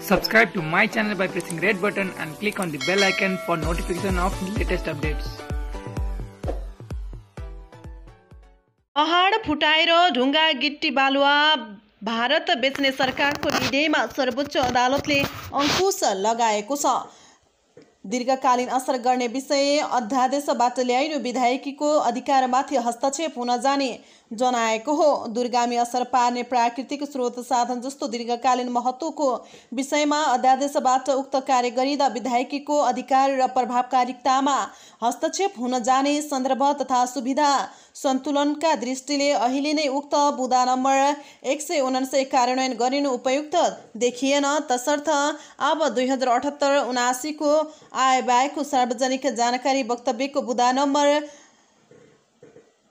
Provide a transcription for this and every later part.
Subscribe to my channel by pressing red button and click on the bell icon for notification of latest updates. पहाड फुटाएर ढुङ्गा गिट्टी बालुवा भारत बेच्ने सरकारको निर्णयमा सर्वोच्च अदालतले अंकुश लगाएको छ। दीर्घकालीन असर गर्ने विषय अध्यादेशबाट ल्याइनु विधायकीको अधिकारमाथि हस्तक्षेप हुन जाने जनाएको हो। दूरगामी असर पार्ने प्राकृतिक स्रोत साधन जस्तो दीर्घकालीन महत्त्वको विषयमा अध्यादेशबाट उक्त कार्य गरिँदा विधायकीको अधिकार र प्रभावकारितामा हस्तक्षेप हुन जाने सन्दर्भ तथा सुविधा सन्तुलनका दृष्टिले अहिले नै उक्त बुँदा नम्बर 179 कार्यान्वयन गरिनु उपयुक्त देखिएन। तसर्थ अब 2078-79 को आय व्ययको सार्वजनिक जानकारी वक्तव्यको बुँदा नम्बर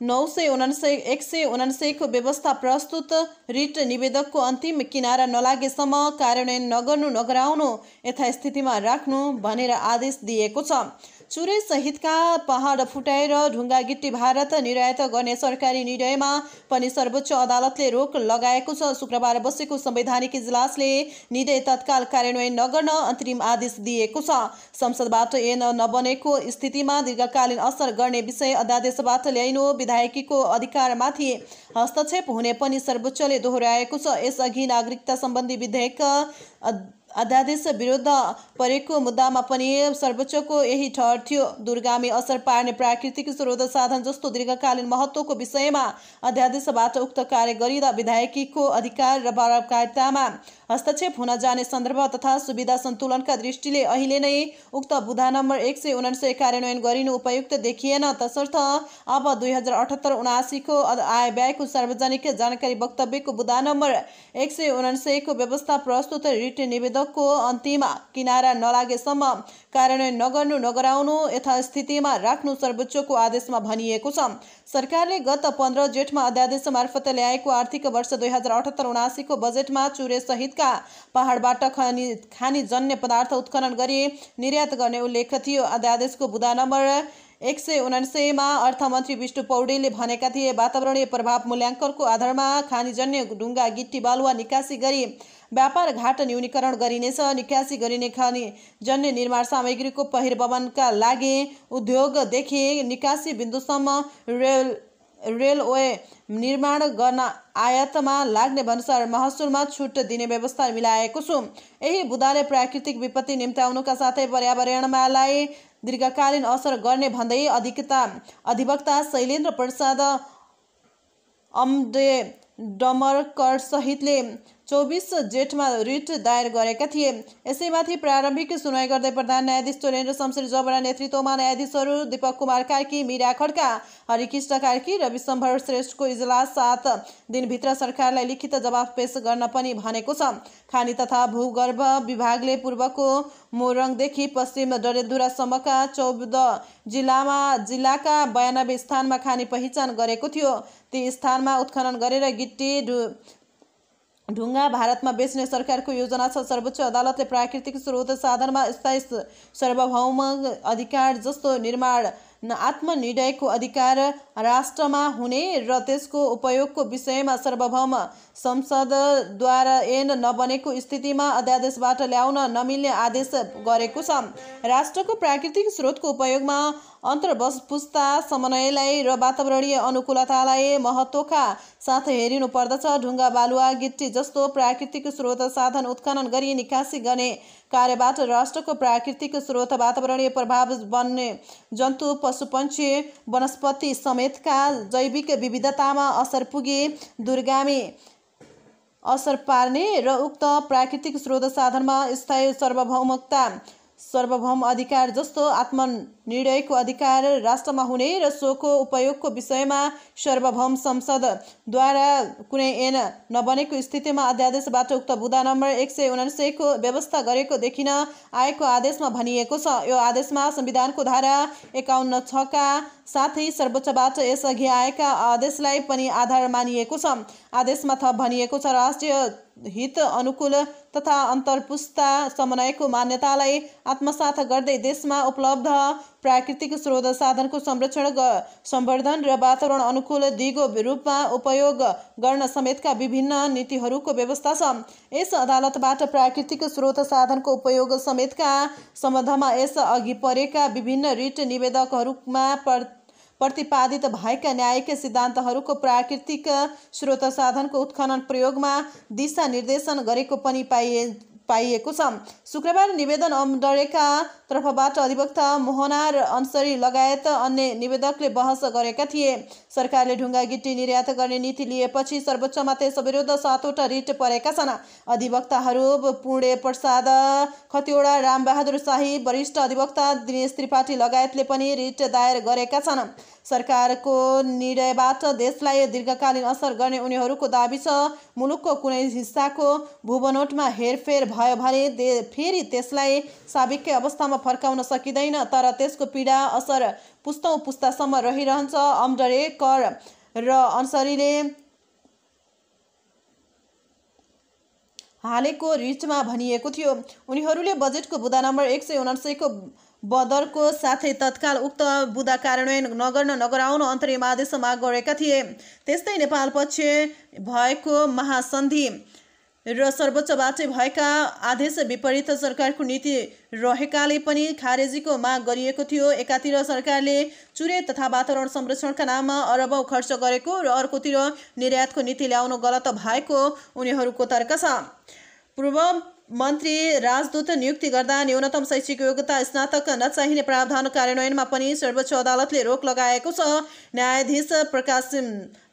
179 को व्यवस्था प्रस्तुत रिट निवेदकको अन्तिम किनारा नलागेसम्म कार्यान्वयन नगर्नु नगराउनु यथास्थितिमा राख्नु भनेर आदेश दिएको छ। चुरे सहितका पहाड फुटाएर ढुङ्गा गिट्टी भारत निर्यात गर्ने सरकारी निर्णयमा पनि सर्वोच्च अदालतले रोक लगाएको छ। शुक्रबार बसेको संवैधानिक इजलासले निर्णय तत्काल कार्यान्वयन नगर्न अन्तरिम आदेश दिएको छ। संसदबाट ऐन नबनेको स्थितिमा दीर्घकालीन असर गर्ने विषय अध्यादेशबाट ल्याइनु विधायकीको अधिकारमाथि हस्तक्षेप हुने पनि सर्वोच्चले दोहोर्याएको छ। यसअघि नागरिकता सम्बन्धी विधेयक अध्यादेश विरुद्ध परेको मुद्दामा पनि सर्वोच्चको यही ठहर थियो। दूरगामी असर पार्ने प्राकृतिक स्रोत साधन जस्तो दीर्घकालीन महत्त्वको विषयमा अध्यादेशबाट उक्त कार्य गरिँदा विधायकीको अधिकार र प्रभावकारितामा हस्तक्षेप हुन जाने सन्दर्भ तथा सुविधा सन्तुलनका दृष्टिले अहिले नै उक्त बुँदा नम्बर 179 कार्यान्वयन गरिनु उपयुक्त देखिएन। तसर्थ अब 2078-79 को आय व्ययको सार्वजनिक जानकारी वक्तव्यको बुँदा नम्बर 179 को व्यवस्था प्रस्तुत रिट निवेदकको अन्तिम किनारा नलागेसम्म कार्यान्वयन नगर्नु नगराउनु यथास्थितिमा राख्नु सर्वोच्चको आदेशमा भनिएको छ। सरकारले गत 15 जेठमा अध्यादेश मार्फत ल्याएको आर्थिक वर्ष 2078-79 को बजेटमा चुरे सहितका पहाडबाट खानीजन्य पदार्थ उत्खनन गरी निर्यात गर्ने उल्लेख थियो। अध्यादेशको बुँदा नम्बर 179 मा अर्थमन्त्री विष्णु पौडेलले भनेका थिए, वातावरणीय प्रभाव मूल्याङ्कनको आधारमा खानीजन्य ढुङ्गा गिट्टी बालुवा निकासी गरी व्यापार घाट न्यूनीकरण गरिनेछ। निकासी गरिने खानीजन्य निर्माण सामग्रीको बहिर्गमनका लागि उद्योगदेखि निकासी बिन्दुसम्म रेलवे निर्माण गर्न आयातमा लाग्ने भन्सार महसुलमा छुट दिने व्यवस्था मिलाएको छु। यही बुँदाले प्राकृतिक विपत्ति निम्त्याउनुका साथै पर्यावरणमालाई दीर्घकालीन असर गर्ने भन्दै अधिवक्ता शैलेन्द्र प्रसाद अम्डे डमरकर सहितले 24 जेठमा रिट दायर गरेका थिए। यसैमाथि प्रारम्भिक सुनवाई गर्दै प्रधान न्यायाधीश चोरेन्द्र शमशेर जबरा नेतृत्वमा न्यायाधीशहरू दीपक कुमार कार्की, मीरा खड्का, हरिकृष्ण कार्की र विशम्भर श्रेष्ठको इजलास 7 दिनभित्र सरकारलाई लिखित जवाफ पेश गर्न पनि भनेको छ। खानी तथा भूगर्भ विभागले पूर्वको मोरङदेखि पश्चिम डडेलधुरासम्मका 14 जिल्लाका 92 स्थानमा खानी पहिचान गरेको थियो। ती स्थानमा उत्खनन गरेर गिट्टी ढुङ्गा भारतमा बेच्ने सरकारको योजना छ। सर्वोच्च अदालतले प्राकृतिक स्रोत साधनमा स्थायी सार्वभौम अधिकार जस्तो निर्माण आत्मनिर्णयको अधिकार राष्ट्रमा हुने र त्यसको उपयोगको विषयमा सार्वभौम संसदद्वारा ऐन नबनेको स्थितिमा अध्यादेशबाट ल्याउन नमिल्ने आदेश गरेको छ। राष्ट्रको प्राकृतिक स्रोतको उपयोगमा अन्तर्पुस्ता समन्वयलाई र वातावरणीय अनुकूलतालाई महत्त्वका साथ हेरिनु पर्दछ। ढुङ्गा बालुवा गिट्टी जस्तो प्राकृतिक स्रोत साधन उत्खनन गरी निकासी गर्ने कार्यबाट राष्ट्रको प्राकृतिक स्रोत, वातावरणीय प्रभाव, वन्य जन्तु, पशुपक्षी, वनस्पति समेतका जैविक विविधतामा असर पुगे दूरगामी असर पार्ने र उक्त प्राकृतिक स्रोत साधनमा स्थायी सार्वभौम अधिकार जस्तो आत्मनिर्णयको अधिकार राष्ट्रमा हुने र सोको उपयोगको विषयमा सार्वभौम संसदद्वारा कुनै ऐन नबनेको स्थितिमा अध्यादेशबाट उक्त बुँदा नम्बर 179 को व्यवस्था गरेको देखिन आएको आदेशमा भनिएको छ। यो आदेशमा संविधानको धारा 51(6) का साथै सर्वोच्चबाट यसअघि आएका आदेशलाई पनि आधार मानिएको छ। आदेशमा थप भनिएको छ, राष्ट्रिय हित अनुकूल तथा अन्तर्पुस्ता समन्वयको मान्यतालाई आत्मसात गर्दै देशमा उपलब्ध प्राकृतिक स्रोत साधनको संरक्षण सम्वर्धन र वातावरण अनुकूल दिगो रूपमा उपयोग गर्न समेतका विभिन्न नीतिहरूको व्यवस्था छ। यस अदालतबाट प्राकृतिक स्रोत साधनको उपयोग समेतका सम्बन्धमा यस अघि परेका विभिन्न रिट निवेदकहरूमा प्रतिपादित भएका न्यायिक सिद्धान्तहरूको प्राकृतिक स्रोत साधनको उत्खनन प्रयोगमा दिशा निर्देशन गरेको पनि पाइएको छ। शुक्रबार निवेदन अमडरेका तर्फबाट अधिवक्ता मोहना र अन्सरी लगायत अन्य निवेदकले बहस गरेका थिए। सरकारले ढुङ्गा गिट्टी निर्यात गर्ने नीति लिएपछि सर्वोच्चमा त्यस विरुद्ध 7वटा रिट परेका छन्। अधिवक्ताहरू पुण्य प्रसाद खतिवडा, रामबहादुर शाही, वरिष्ठ अधिवक्ता दिनेश त्रिपाठी लगायतले पनि रिट दायर गरेका छन्। सरकारको निर्णयबाट देशलाई दीर्घकालीन असर गर्ने उनीहरूको दाबी छ। मुलुकको कुनै हिस्साको भूबनोटमा हेरफेर भयो भने फेरि त्यसलाई साबिककै अवस्थामा फर्काउन सकिँदैन, तर त्यसको पीडा असर पुस्तौँ पुस्तासम्म रहिरहन्छ। अमडरे, कर र अन्सरीले हालेको रिटमा भनिएको थियो। उनीहरूले बजेटको बुँदा नम्बर 179 को बदरको साथै तत्काल उक्त बुँदा कार्यान्वयन नगर्न नगराउन अन्तरिम आदेश माग गरेका थिए। त्यस्तै नेपाल पक्ष भएको महासन्धि र सर्वोच्चबाट भएका आदेश विपरीत सरकारको नीति रहेकाले पनि खारेजीको माग गरिएको थियो। एकातिर सरकारले चुरे तथा वातावरण संरक्षणका नाममा अरबौं खर्च गरेको र अर्कोतिर निर्यातको नीति ल्याउनु गलत भएको उनीहरूको तर्क छ। पूर्व मन्त्री राजदूत नियुक्ति गर्दा न्यूनतम शैक्षिक योग्यता स्नातक नचाहिने प्रावधान कार्यान्वयनमा पनि सर्वोच्च अदालतले रोक लगाएको छ। न्यायाधीश प्रकाश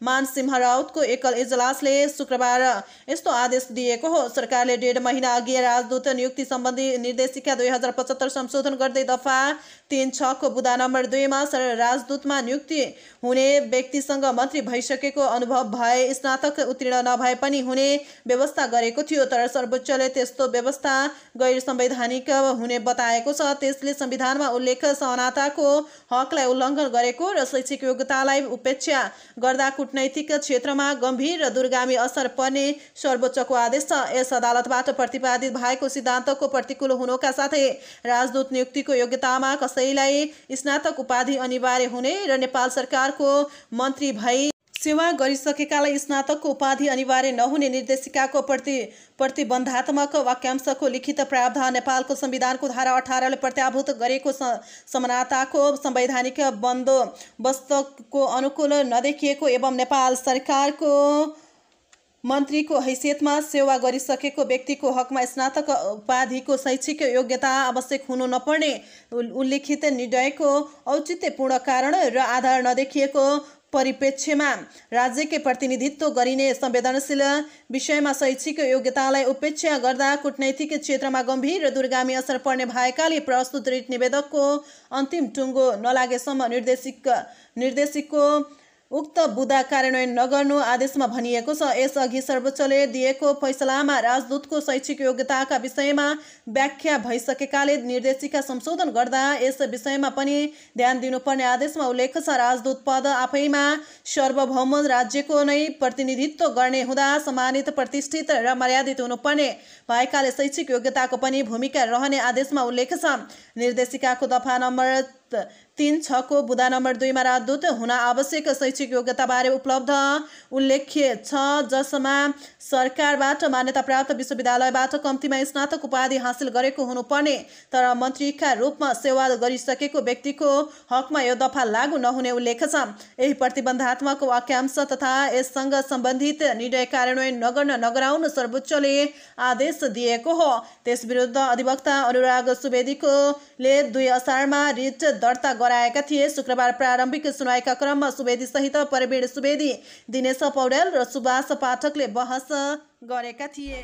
मान सिंह राउतको एकल इजलासले शुक्रबार यस्तो आदेश दिएको हो। सरकारले 1.5 महिना अघि राजदूत नियुक्ति सम्बन्धी निर्देशिका 2075 संशोधन गर्दै दफा 3(6) को बुँदा नम्बर 2 मा राजदूतमा नियुक्ति हुने व्यक्तिसँग मन्त्री भइसकेको अनुभव भए स्नातक उत्तीर्ण नभए पनि हुने व्यवस्था गरेको थियो, तर सर्वोच्चले त्यस्तो व्यवस्था गैर संवैधानिक हुने बताएको छ। त्यसले संविधानमा उल्लेख समानताको हकलाई उल्लङ्घन गरेको र शैक्षिक योग्यतालाई उपेक्षा गर्दा कूटनैतिक क्षेत्रमा गम्भीर र दूरगामी असर पर्ने सर्वोच्चको आदेश छ। यस अदालतबाट प्रतिपादित भएको सिद्धान्तको प्रतिकूल हुनुका साथै राजदूत नियुक्तिको योग्यतामा कसैलाई स्नातक उपाधि अनिवार्य हुने र नेपाल सरकारको मन्त्री भई सेवा गरिसकेकालाई स्नातकको उपाधि अनिवार्य नहुने निर्देशिकाको प्रतिबन्धात्मक वाक्यांशको लिखित प्रावधान नेपालको संविधानको धारा 18 ले प्रत्याभूत गरेको समानताको संवैधानिक बन्दोबस्तको अनुकूल नदेखिएको एवं नेपाल सरकारको मन्त्रीको हैसियतमा सेवा गरिसकेको व्यक्तिको हकमा स्नातक उपाधिको शैक्षिक योग्यता आवश्यक हुनु नपर्ने उल्लिखित निर्णयको औचित्यपूर्ण कारण र आधार नदेखिएको परिप्रेक्ष्यमा राज्यकै प्रतिनिधित्व गरिने संवेदनशील विषयमा शैक्षिक योग्यतालाई उपेक्षा गर्दा कूटनैतिक क्षेत्रमा गम्भीर र दूरगामी असर पर्ने भएकाले प्रस्तुत रिट निवेदकको अन्तिम टुङ्गो नलागेसम्म निर्देशिकको उक्त बुँदा कार्यान्वयन नगर्नु आदेशमा भनिएको छ। यसअघि सर्वोच्चले दिएको फैसलामा राजदूतको शैक्षिक योग्यताका विषयमा व्याख्या भइसकेकाले निर्देशिका संशोधन गर्दा यस विषयमा पनि ध्यान दिनुपर्ने आदेशमा उल्लेख छ। राजदूत पद आफैमा सार्वभौम राज्यको नै प्रतिनिधित्व गर्ने हुँदा सम्मानित, प्रतिष्ठित र मर्यादित हुनुपर्ने भएकाले शैक्षिक योग्यताको पनि भूमिका रहने आदेशमा उल्लेख छ। निर्देशिकाको दफा नम्बर 3(6) को बुँदा नम्बर 2 मा राजदूत हुन आवश्यक शैक्षिक योग्यताबारे उपलब्ध उल्लेख्य छ, जसमा सरकारबाट मान्यता प्राप्त विश्वविद्यालयबाट कम्तीमा स्नातक उपाधि हासिल गरेको हुनुपर्ने तर मन्त्रीका रूपमा सेवा गरिसकेको व्यक्तिको हकमा यो दफा लागू नहुने उल्लेख छ। यही प्रतिबन्धात्मक वाक्यांश तथा यससँग सम्बन्धित निर्णय कार्यान्वयन नगर्न नगराउन सर्वोच्चले आदेश दिएको हो। त्यसविरुद्ध अधिवक्ता अनुराग सुवेदीले 2 असारमा रिट दर्ता गराएका थिए। शुक्रबार प्रारम्भिक सुनवाईका क्रममा सुवेदी सहित प्रवीण सुवेदी, दिनेश पौडेल र सुभाष पाठकले बहस गरेका थिए।